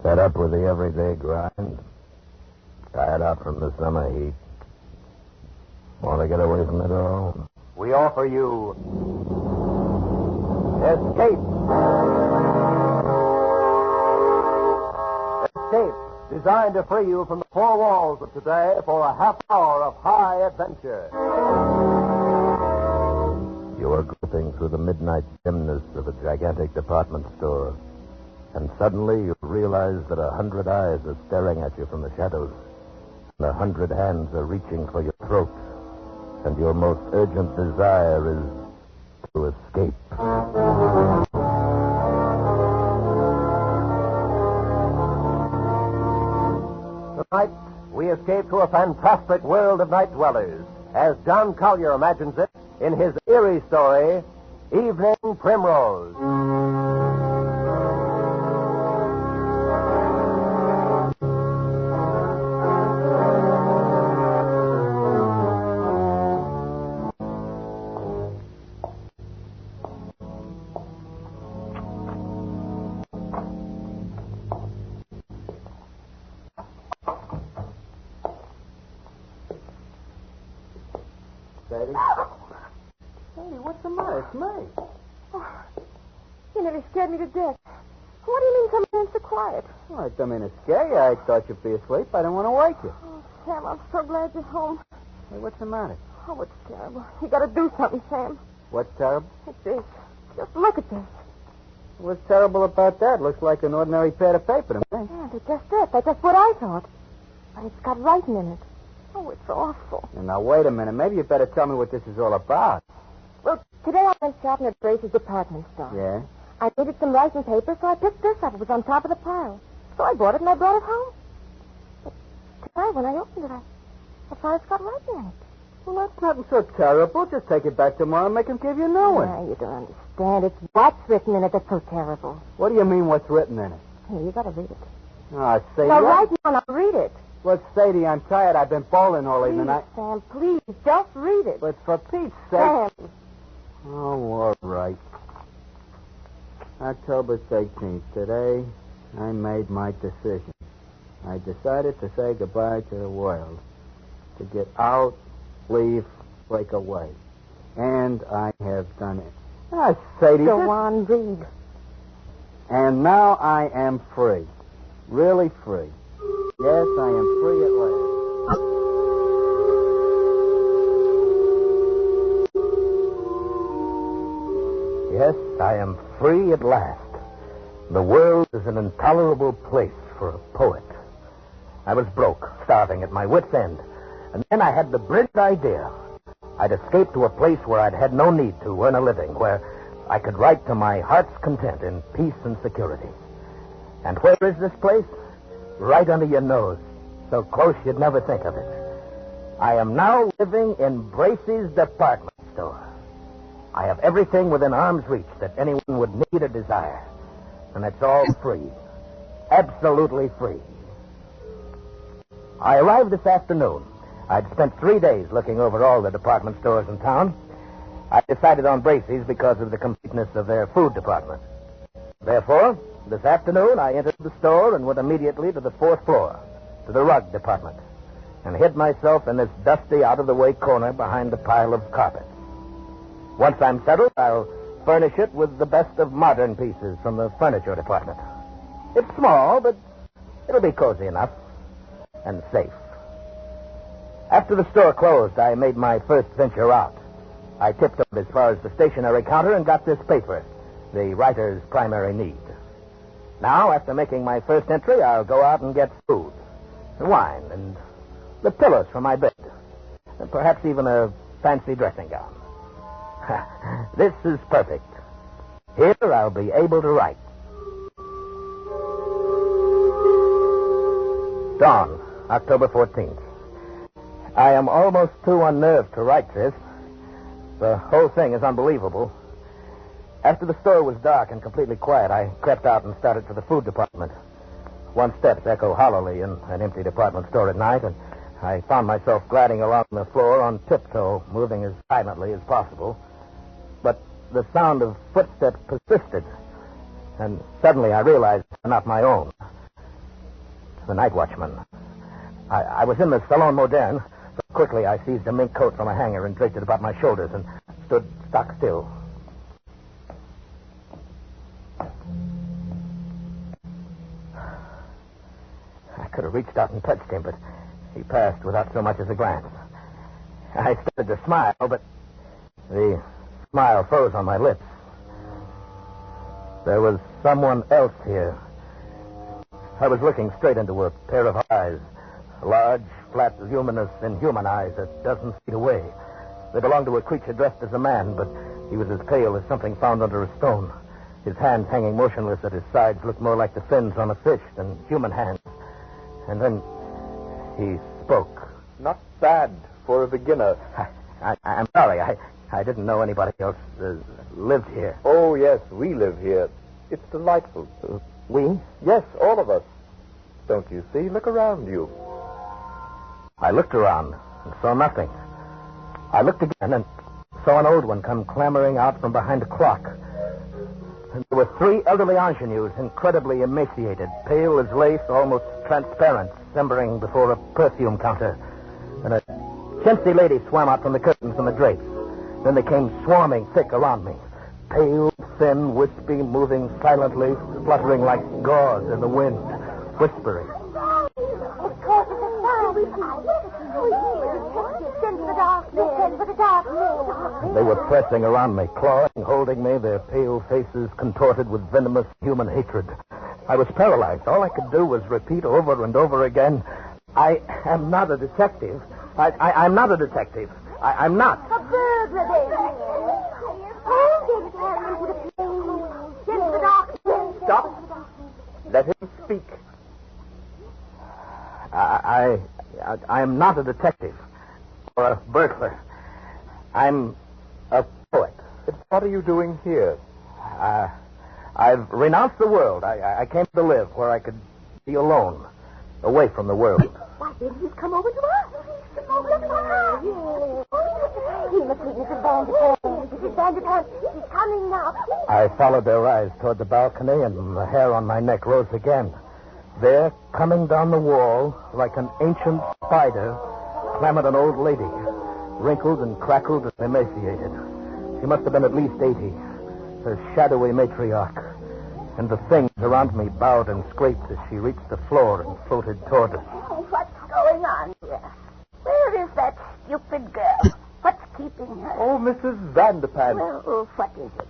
Fed up with the everyday grind. Tired out from the summer heat. Want to get away from it all? We offer you Escape. Escape, designed to free you from the four walls of today for a half hour of high adventure. You are groping through the midnight dimness of a gigantic department store, and suddenly you realize that 100 eyes are staring at you from the shadows, and 100 hands are reaching for your throat, and your most urgent desire is to escape. Tonight, we escape to a fantastic world of night dwellers, as John Collier imagines it in his eerie story, Evening Primrose. Sadie? Sadie, what's the matter? It's me. Oh, you nearly scared me to death. What do you mean coming in so quiet? Well, I don't mean to scare you. I thought you'd be asleep. I didn't want to wake you. Oh, Sam, I'm so glad you're home. Hey, what's the matter? Oh, it's terrible. You got to do something, Sam. What's terrible? It's this. Just look at this. What's terrible about that? Looks like an ordinary pad of paper to me. Yeah, that's just it. That's just what I thought. But it's got writing in it. Oh, it's awful. Now, wait a minute. Maybe you better tell me what this is all about. Well, today I went shopping at Grace's department store. Yeah? I needed some writing paper, so I picked this up. It was on top of the pile. So I bought it and I brought it home. But tonight, when I opened it, I found it's got writing in it. Well, that's nothing so terrible. Just take it back tomorrow and make him give you a new one. Now, you don't understand. It's what's written in it that's so terrible. What do you mean, what's written in it? Here, you got to read it. Oh, Sadie. Now, right now, I'll read it. Look, Sadie, I'm tired. I've been bowling all evening. Please, Sam, please, just read it. But for Pete's sake... Sam. Oh, all right. October 18th. Today, I made my decision. I decided to say goodbye to the world. To get out, leave, break away. And I have done it. Ah, Sadie... Go on, read. And now I am free. Really free. Yes, I am free at last. Yes, I am free at last. The world is an intolerable place for a poet. I was broke, starving, at my wit's end. And then I had the brilliant idea. I'd escape to a place where I'd had no need to earn a living, where I could write to my heart's content in peace and security. And where is this place? Right under your nose, so close you'd never think of it. I am now living in Bracey's department store. I have everything within arm's reach that anyone would need or desire. And it's all free. Absolutely free. I arrived this afternoon. I'd spent 3 days looking over all the department stores in town. I decided on Bracey's because of the completeness of their food department. Therefore, this afternoon I entered the store and went immediately to the 4th floor, to the rug department, and hid myself in this dusty, out-of-the-way corner behind a pile of carpets. Once I'm settled, I'll furnish it with the best of modern pieces from the furniture department. It's small, but it'll be cozy enough and safe. After the store closed, I made my first venture out. I tipped up as far as the stationery counter and got this paper, the writer's primary need. Now, after making my first entry, I'll go out and get food, wine, and the pillows for my bed, and perhaps even a fancy dressing gown. This is perfect. Here I'll be able to write. Dawn, October 14th. I am almost too unnerved to write this. The whole thing is unbelievable. After the store was dark and completely quiet, I crept out and started for the food department. One's steps echo hollowly in an empty department store at night, and I found myself gliding along the floor on tiptoe, moving as silently as possible. But the sound of footsteps persisted, and suddenly I realized they're not my own. the night watchman. I was in the Salon Moderne, so quickly I seized a mink coat from a hanger and draped it about my shoulders and stood stock still. I could have reached out and touched him, but he passed without so much as a glance. I started to smile, but the smile froze on my lips. There was someone else here. I was looking straight into a pair of eyes, large, flat, luminous, inhuman eyes a dozen feet away. They belonged to a creature dressed as a man, but he was as pale as something found under a stone. His hands hanging motionless at his sides looked more like the fins on a fish than human hands. And then he spoke. Not bad for a beginner. I'm sorry. I didn't know anybody else lived here. Oh, yes, we live here. It's delightful. We? Yes, all of us. Don't you see? Look around you. I looked around and saw nothing. I looked again and saw an old one come clambering out from behind a clock. And there were 3 elderly ingenues, incredibly emaciated, pale as lace, almost transparent, slumbering before a perfume counter. And a chintzy lady swam out from the curtains and the drapes. Then they came swarming thick around me. Pale, thin, wispy, moving silently, fluttering like gauze in the wind, whispering. Of course, it's a sign. Send for the darkness. Send for the darkness. They were pressing around me, clawing, holding me, their pale faces contorted with venomous human hatred. I was paralyzed. All I could do was repeat over and over again, I am not a detective. I'm not a detective. I'm not. A burglar, then. Oh, then carry him to the plane. Send for the darkness. Stop. Let him speak. I'm not a detective or a burglar. I'm a poet. What are you doing here? I've renounced the world. I came to live where I could be alone, away from the world. Why, then he's come over to us. Oh, look at him. He must be Mrs. Vanderpump. Mrs. Vanderpump, he's coming now. I followed their eyes toward the balcony, and the hair on my neck rose again. There, coming down the wall, like an ancient spider, clambered an old lady, wrinkled and crackled and emaciated. She must have been at least 80, her shadowy matriarch. And the things around me bowed and scraped as she reached the floor and floated toward us. Oh, what's going on here? Where is that stupid girl? What's keeping her? Oh, Mrs. Vanderpump. Well, what is it?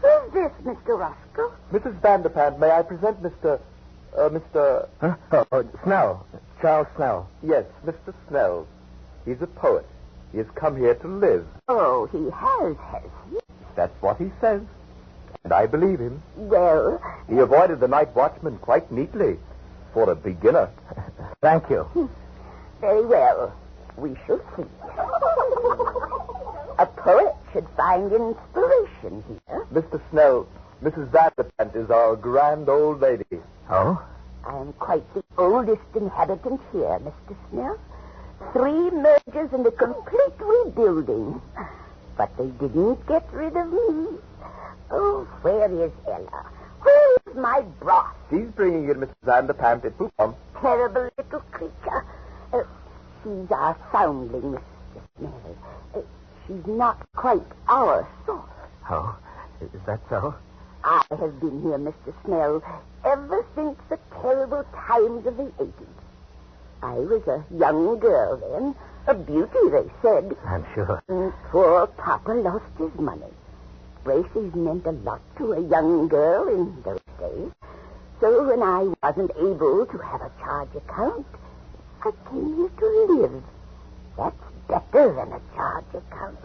Who's this, Mr. Roscoe? Mrs. Vanderpump, may I present Mr. Huh? Oh, Snell. Charles Snell. Yes, Mr. Snell. He's a poet. He has come here to live. Oh, he has he? That's what he says. And I believe him. Well... He avoided the night watchman quite neatly. For a beginner. Thank you. Very well. We shall see. A poet should find inspiration here. Mr. Snell, Mrs. Vanderpump is our grand old lady. Oh? I am quite the oldest inhabitant here, Mr. Snell. 3 mergers and a complete rebuilding. But they didn't get rid of me. Oh, where is Ella? Where is my broth? She's bringing it, Mrs. Vanderpump. It's Poupon. Terrible little creature. She's our foundling, Mr. Snell. She's not quite our sort. Oh, is that so? I have been here, Mr. Snell, ever since the terrible times of the 80s. I was a young girl then, a beauty, they said. I'm sure. And poor Papa lost his money. Braces meant a lot to a young girl in those days. So when I wasn't able to have a charge account, I came here to live. That's better than a charge account.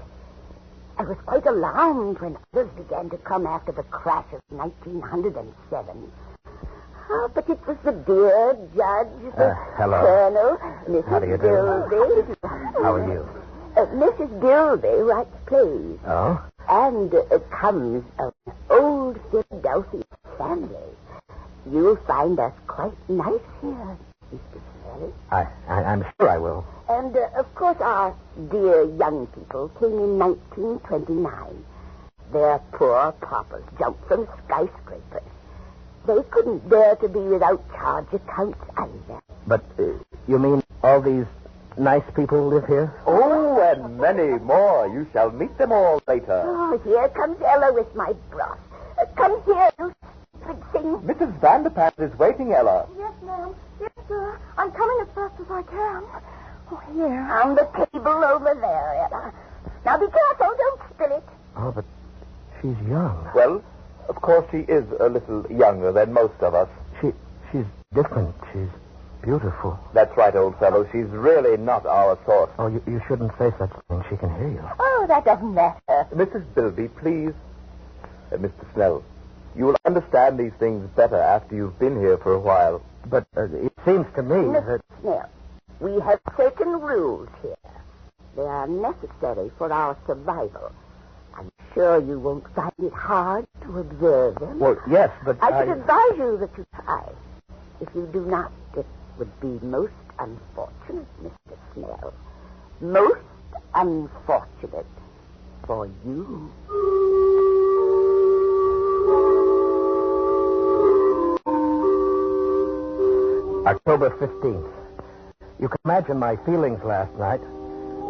I was quite alarmed when others began to come after the crash of 1907. Oh, but it was the dear judge, the hello. colonel, Mrs. How do you do? Bilby. How are you? Mrs. Bilby writes plays. Oh? And comes of an old Philadelphia family. You'll find us quite nice here, Mr. Snell. I'm sure I will. And, of course, our dear young people came in 1929. Their poor papas jumped from skyscrapers. They couldn't bear to be without charge accounts either. But you mean all these nice people live here? Oh, and many more. You shall meet them all later. Oh, here comes Ella with my broth. Come here, you stupid thing. Mrs. Vanderpant is waiting, Ella. Yes, ma'am. Yes, sir. I'm coming as fast as I can. Oh, here. On the table over there, Ella. Now be careful, don't spill it. Oh, but she's young. Well, of course she is a little younger than most of us. She's different. She's beautiful. That's right, old fellow. She's really not our sort. Oh, you shouldn't say such things. She can hear you. Oh, that doesn't matter. Mrs. Bilby, please. Mr. Snell, you will understand these things better after you've been here for a while. But it seems to me Mr. Snell, we have certain rules here. They are necessary for our survival. I'm sure you won't find it hard to observe them. Well, yes, but I should advise you that you try. If you do not, it would be most unfortunate, Mr. Snell. Most unfortunate for you. October 15th. You can imagine my feelings last night.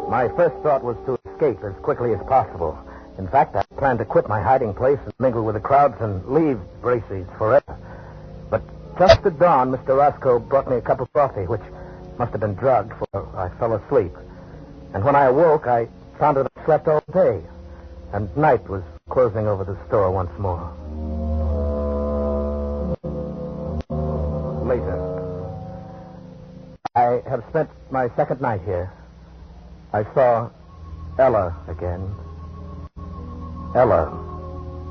My first thought was to escape as quickly as possible. In fact, I planned to quit my hiding place and mingle with the crowds and leave Bracey's forever. But just at dawn, Mr. Roscoe brought me a cup of coffee, which must have been drugged, for I fell asleep. And when I awoke, I found that I slept all day, and night was closing over the store once more. Later. I have spent my second night here. I saw Ella again. Ella,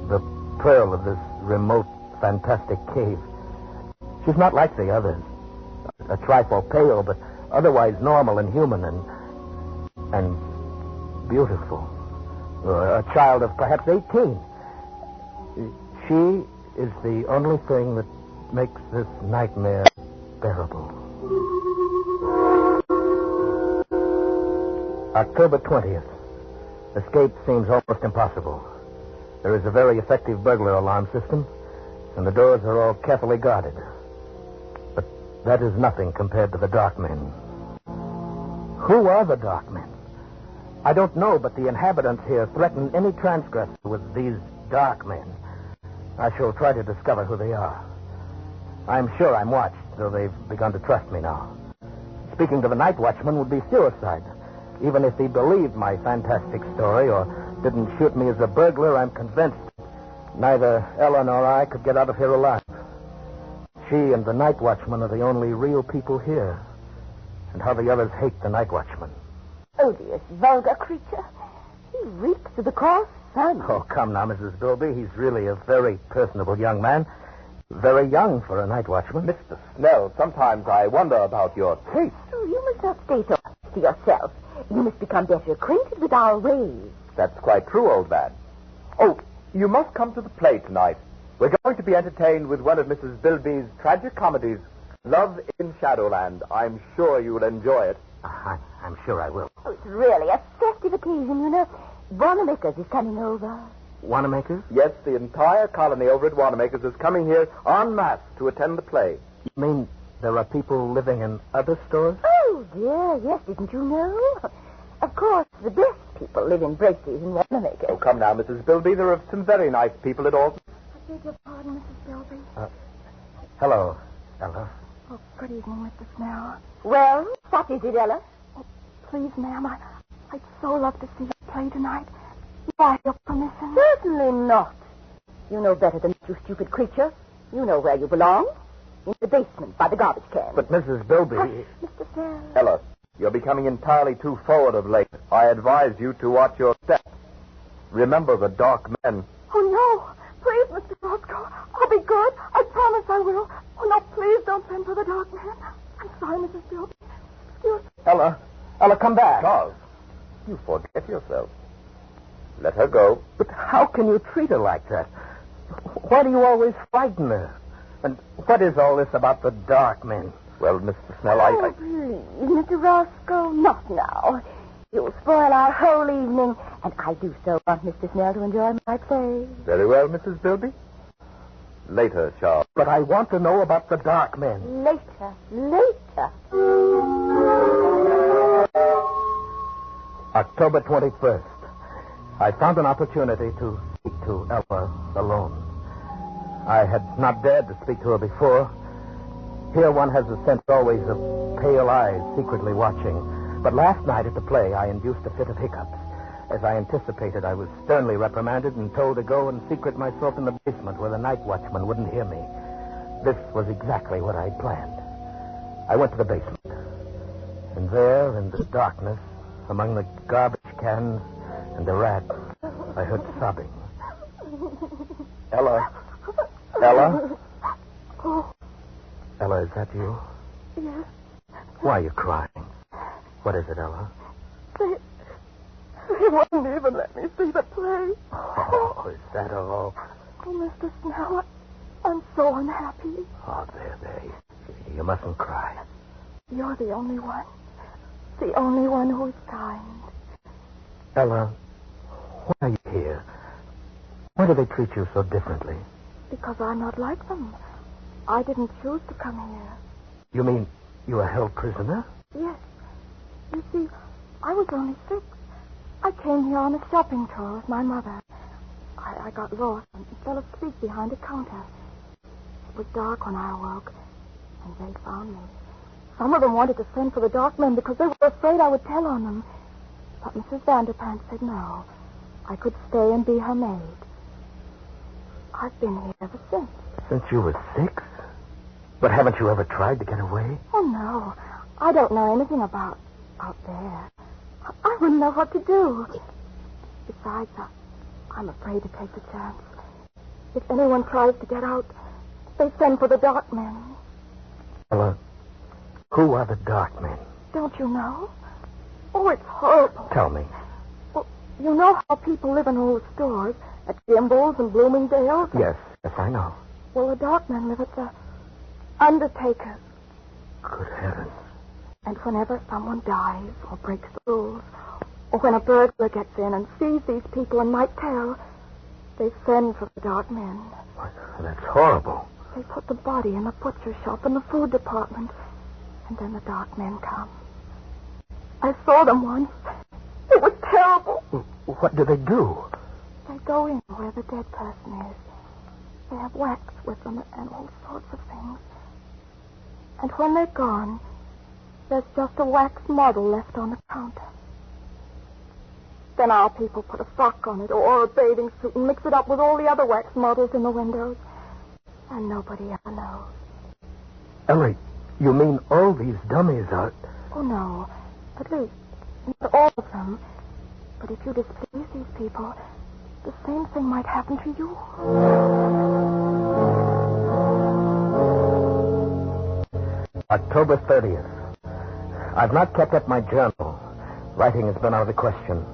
the pearl of this remote, fantastic cave. She's not like the others. A trifle pale, but otherwise normal and human and beautiful. A child of perhaps 18. She is the only thing that makes this nightmare bearable. October 20th. Escape seems almost impossible. There is a very effective burglar alarm system, and the doors are all carefully guarded. But that is nothing compared to the dark men. Who are the dark men? I don't know, but the inhabitants here threaten any transgressor with these dark men. I shall try to discover who they are. I'm sure I'm watched, though they've begun to trust me now. Speaking to the night watchman would be suicide. Even if he believed my fantastic story or didn't shoot me as a burglar, I'm convinced neither Ella nor I could get out of here alive. She and the night watchman are the only real people here. And how the others hate the night watchman. Odious, vulgar creature. He reeks of the coarse sun. Oh, come now, Mrs. Bilby. He's really a very personable young man. Very young for a night watchman. Mr. Snell, sometimes I wonder about your taste. Oh, you must not stay so to yourself. You must become better acquainted with our ways. That's quite true, old man. Oh, you must come to the play tonight. We're going to be entertained with one of Mrs. Bilby's tragic comedies, Love in Shadowland. I'm sure you will enjoy it. I'm sure I will. Oh, it's really a festive occasion, you know. Wanamaker's is coming over. Wanamaker's? Yes, the entire colony over at Wanamaker's is coming here en masse to attend the play. You mean there are people living in other stores? Oh, dear, yes, didn't you know? Of course, the best people live in Bracey's and Wanamaker's. Oh, come now, Mrs. Bilby. There are some very nice people at all. I beg your pardon, Mrs. Bilby. Hello, Ella. Oh, good evening, Mr. Snell. Well, what is it, Ella? Please, ma'am, I'd so love to see you play tonight. If I have your permission. Certainly not. You know better than you stupid creature. You know where you belong. In the basement by the garbage can. But Mrs. Bilby... Mr. Snell. Ella, you're becoming entirely too forward of late. I advise you to watch your steps. Remember the dark men. Oh, no. Please, Mr. Roscoe. I'll be good. I promise I will. Oh, no, please don't send for the dark man. I'm sorry, Mrs. Bilby. Excuse me. Ella, come back. Charles, you forget yourself. Let her go. But how can you treat her like that? Why do you always frighten her? And what is all this about the dark men? Well, Mr. Snell, Oh, please, Mr. Roscoe, not now. You'll spoil our whole evening, and I do so want Mr. Snell to enjoy my play. Very well, Mrs. Bilby. later, Charles. But I want to know about the dark men. Later. October 21st. I found an opportunity to speak to Ella alone. I had not dared to speak to her before. Here one has the sense always of pale eyes secretly watching. But last night at the play, I induced a fit of hiccups. As I anticipated, I was sternly reprimanded and told to go and secret myself in the basement where the night watchman wouldn't hear me. This was exactly what I'd planned. I went to the basement. And there, in the darkness, among the garbage cans and the rats, I heard sobbing. Ella? Ella? Oh, Ella, is that you? yes. Why are you crying? What is it, Ella? They wouldn't even let me see the play. Oh, is that all? Oh, Mr. Snell, I'm so unhappy. Oh, there. You mustn't cry. You're the only one. The only one who's kind. Ella, why are you here? Why do they treat you so differently? Because I'm not like them. I didn't choose to come here. You mean you were held prisoner? Yes. You see, I was only 6. I came here on a shopping tour with my mother. I got lost and fell asleep behind a counter. It was dark when I awoke, and they found me. Some of them wanted to send for the dark men because they were afraid I would tell on them. But Mrs. Vanderpant said no. I could stay and be her maid. I've been here ever since. Since you were 6? But haven't you ever tried to get away? Oh, no. I don't know anything about out there. I wouldn't know what to do. Besides, I'm afraid to take the chance. If anyone tries to get out, they send for the dark men. Ella, who are the dark men? Don't you know? Oh, it's horrible. Tell me. Well, you know how people live in old stores at Gimbel's and Bloomingdale's? Yes, I know. Well, the dark men live at the undertaker's. Good heavens. And whenever someone dies or breaks the rules, or when a burglar gets in and sees these people and might tell, they send for the dark men. That's horrible. They put the body in the butcher shop in the food department, and then the dark men come. I saw them once. It was terrible. What do they do? They go in where the dead person is. They have wax with them and all sorts of things. And when they're gone, there's just a wax model left on the counter. Then our people put a frock on it or a bathing suit and mix it up with all the other wax models in the windows. And nobody ever knows. Ellie, you mean all these dummies are... Oh, no. At least, not all of them. But if you displease these people, the same thing might happen to you. October 30th. I've not kept up my journal. Writing has been out of the question.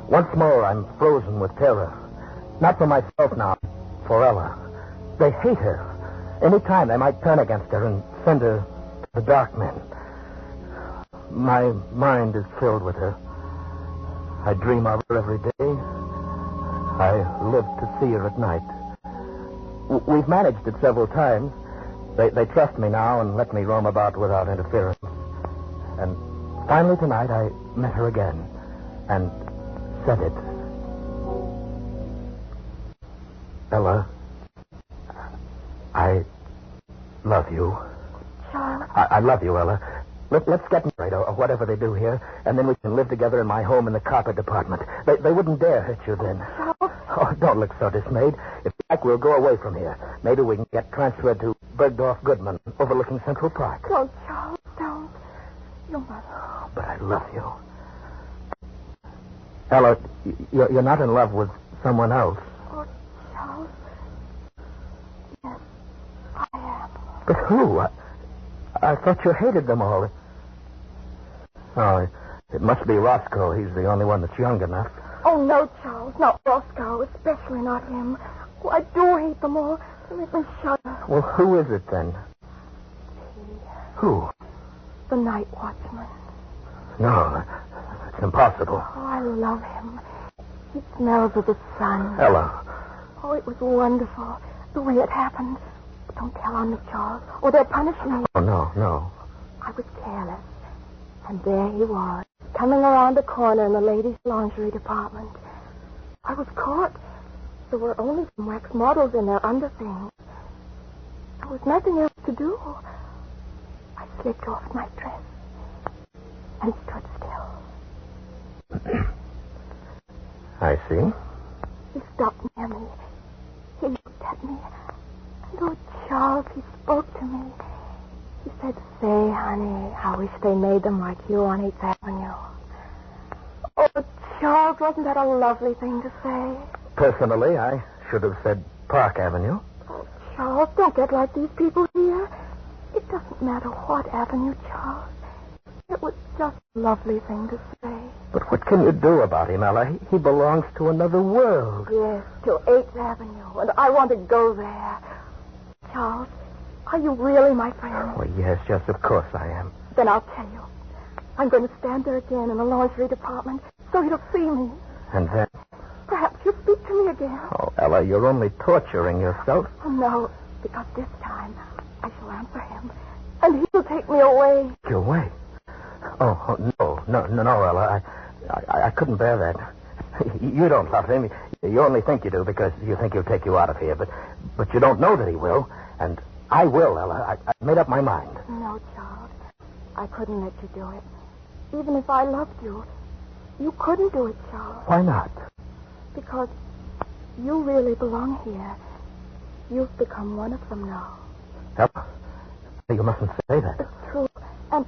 Once more, I'm frozen with terror. Not for myself now, for Ella. They hate her. Any time they might turn against her and send her to the dark men. My mind is filled with her. I dream of her every day. I live to see her at night. We've managed it several times. They trust me now and let me roam about without interference. And finally tonight I met her again and said it. Ella, I love you. Charlotte. I love you, Ella. Let's get married or whatever they do here, and then we can live together in my home in the carpet department. They wouldn't dare hurt you then. Charlotte. Oh, don't look so dismayed. If you like, we'll go away from here. Maybe we can get transferred to Bergdorf Goodman, overlooking Central Park. Don't, Charles, don't. You must. Oh, but I love you. Ella, you're not in love with someone else. Oh, Charles. Yes, I am. But who? I thought you hated them all. Oh, it must be Roscoe. He's the only one that's young enough. Oh, no, Charles, not Roscoe, especially not him. Oh, I do hate them all. Let me shudder. Well, who is it then? Who? The night watchman. No, it's impossible. Oh, I love him. He smells of the sun. Ella. Oh, it was wonderful. the way it happened. Don't tell on me, Charles, or they'll punish me. Oh, no. I was careless. And there he was, coming around the corner in the ladies' lingerie department. I was caught. There were only some wax models in their underthings. There was nothing else to do. I slipped off my dress and stood still. I see. He stopped near me. He looked at me. And, oh, Charles, he spoke to me. He said, "Say, honey, I wish they made them like you on 8th Avenue." Oh, Charles, wasn't that a lovely thing to say? Personally, I should have said Park Avenue. Oh, Charles, don't get like these people here. It doesn't matter what avenue, Charles. It was just a lovely thing to say. But what can you do about him, Ella? He belongs to another world. Yes, to 8th Avenue, and I want to go there. Charles, are you really my friend? Oh, yes, of course I am. Then I'll tell you. I'm going to stand there again in the lingerie department so he'll see me. And then? Perhaps you'll speak to me again. Oh, Ella, you're only torturing yourself. Oh, no, because this time I shall answer him, and he'll take me away. Take you away? Oh, no, Ella. I couldn't bear that. You don't love him. You only think you do because you think he'll take you out of here. But you don't know that he will. And I will, Ella. I made up my mind. No, Charles. I couldn't let you do it. Even if I loved you, you couldn't do it, Charles. Why not? Because you really belong here. You've become one of them now. Ella, you mustn't say that. It's true. And...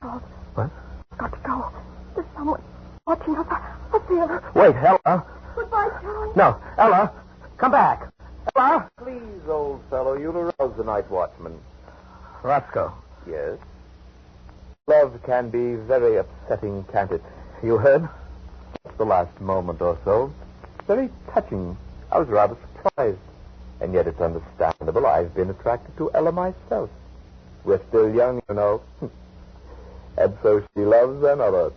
Charles. What? I've got to go. There's someone watching us. I feel it. Wait, Ella. Goodbye, Charles. No, Ella, come back. Ella? Please, old fellow, you'll arouse the night watchman. Roscoe. Yes? Love can be very upsetting, can't it? You heard? Just the last moment or so. Very touching. I was rather surprised. And yet it's understandable. I've been attracted to Ella myself. We're still young, you know. And so she loves another.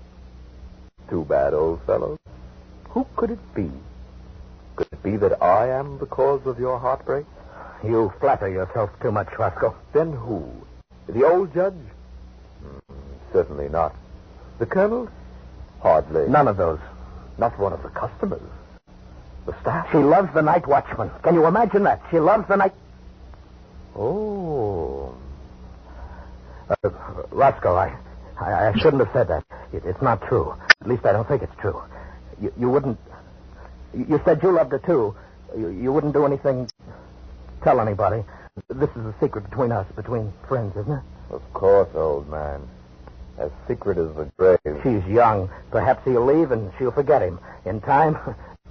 Too bad, old fellow. Who could it be? Could it be that I am the cause of your heartbreak? You flatter yourself too much, Roscoe. Then who? The old judge? Certainly not. The colonel? Hardly. None of those. Not one of the customers. The staff? She loves the night watchman. Can you imagine that? She loves the night... Oh. Roscoe, I shouldn't have said that. It's not true. At least I don't think it's true. You wouldn't... You said you loved her, too. You wouldn't do anything... Tell anybody. This is a secret between us, between friends, isn't it? Of course, old man. As secret as the grave. She's young. Perhaps he'll leave and she'll forget him. In time,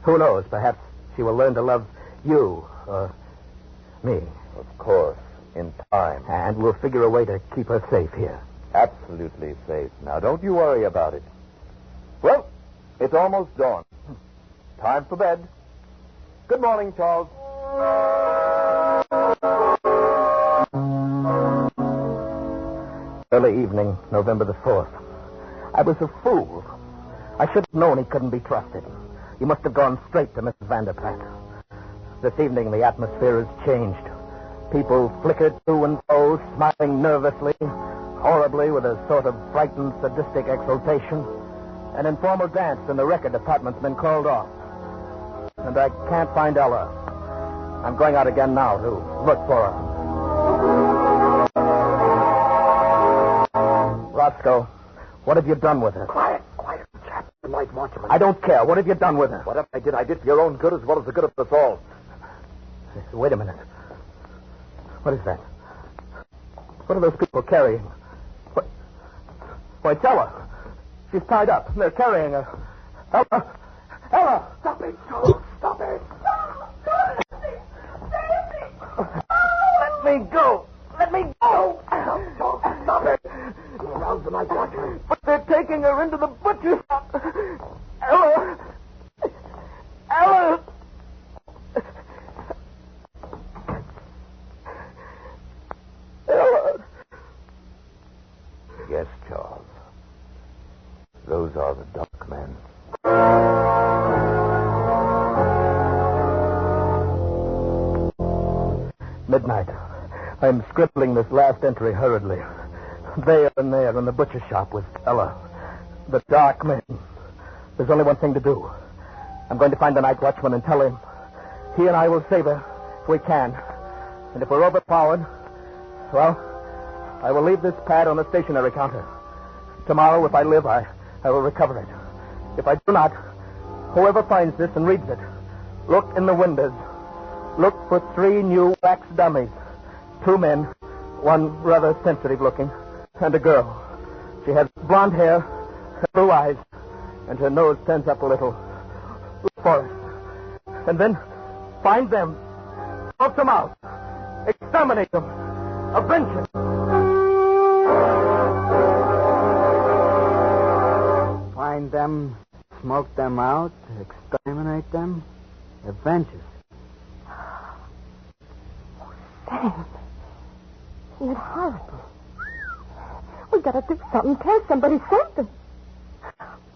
who knows? Perhaps she will learn to love you or me. Of course, in time. And we'll figure a way to keep her safe here. Absolutely safe. Now, don't you worry about it. Well, it's almost dawn. Time for bed. Good morning, Charles. Early evening, November the 4th. I was a fool. I should have known he couldn't be trusted. He must have gone straight to Mrs. Vanderplat. This evening, the atmosphere has changed. People flickered to and fro, smiling nervously, horribly, with a sort of frightened, sadistic exultation. An informal dance in the record department's been called off. And I can't find Ella. I'm going out again now to look for her. Roscoe, what have you done with her? Quiet, chap. The night watchman. I don't care. What have you done with her? Whatever I did for your own good as well as the good of us all. Wait a minute. What is that? What are those people carrying? What? Why, it's Ella. She's tied up. They're carrying her. Ella! Ella! Stop it, Joe. Stop it. Let me go. Let me go. Joe, stop it. You'll arouse the night watchman. But they're taking her into the butcher's shop. Ella! Ella! Ella! Yes, Charles. Those are the dark men. night. I'm scribbling this last entry hurriedly. There and there in the butcher shop with Ella. The dark man. There's only one thing to do. I'm going to find the night watchman and tell him he and I will save her if we can. And if we're overpowered, well, I will leave this pad on the stationery counter. Tomorrow, if I live, I will recover it. If I do not, whoever finds this and reads it, look in the windows. Look for 3 new wax dummies. 2 men, one rather sensitive looking, and a girl. She has blonde hair, blue eyes, and her nose turns up a little. Look for it. And then find them. Smoke them out. Exterminate them. Avenge them. Find them, smoke them out, exterminate them, avenge us. Sam, you're horrible. We gotta do something. Tell somebody something.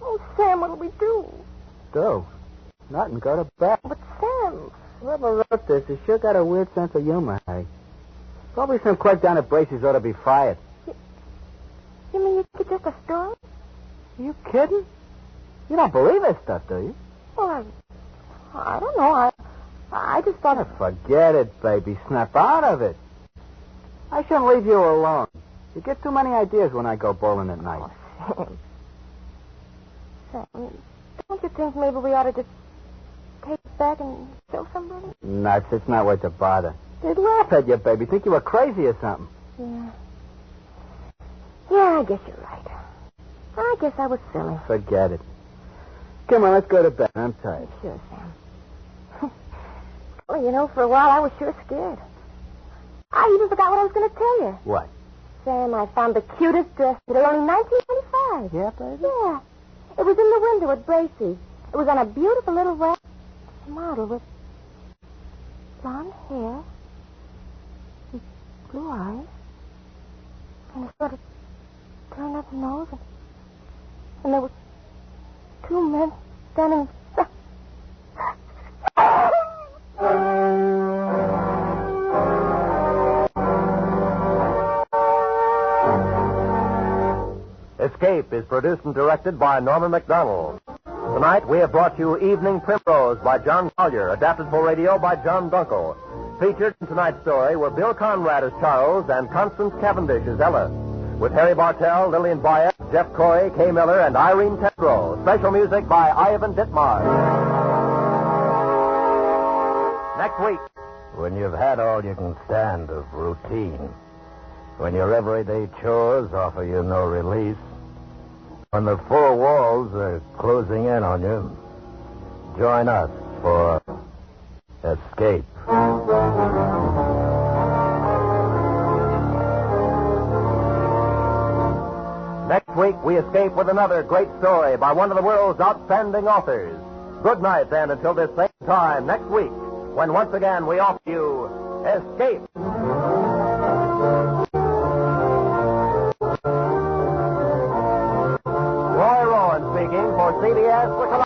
Oh, Sam, what'll we do? Do? Nothing, go to bed. But Sam... Whoever wrote this has sure got a weird sense of humor, hey? Probably some clerk down at Bracey's ought to be fired. You mean you could just a story? Are you kidding? You don't believe this stuff, do you? Well, I don't know. I just thought... Forget it, baby. Snap out of it. I shouldn't leave you alone. You get too many ideas when I go bowling at night. Oh, Sam, don't you think maybe we ought to just take it back and show somebody? Nuts. It's not worth the bother. They'd laugh at you, baby. Think you were crazy or something. Yeah. Yeah, I guess you're right. I guess I was silly. Forget it. Come on, let's go to bed. I'm tired. Sure, Sam. Well, you know, for a while I was sure scared. I even forgot what I was going to tell you. What? Sam, I found the cutest dress today, only $19.25. Yeah, baby? Yeah. It was in the window at Bracey's. It was on a beautiful little wax model with blonde hair, and blue eyes, and a sort of turned-up nose, and there were 2 men standing... Escape is produced and directed by Norman MacDonald. Tonight, we have brought you Evening Primrose by John Collier, adapted for radio by John Dunkel. Featured in tonight's story were Bill Conrad as Charles and Constance Cavendish as Ella, with Harry Bartell, Lillian Bayet, Jeff Coy, Kay Miller, and Irene Tetro. Special music by Ivan Ditmar. Next week. When you've had all you can stand of routine, when your everyday chores offer you no release, when the 4 walls are closing in on you, join us for Escape. Next week, we escape with another great story by one of the world's outstanding authors. Good night, then, until this same time next week, when once again we offer you Escape. Roy Rowan speaking for CBS, the Columbia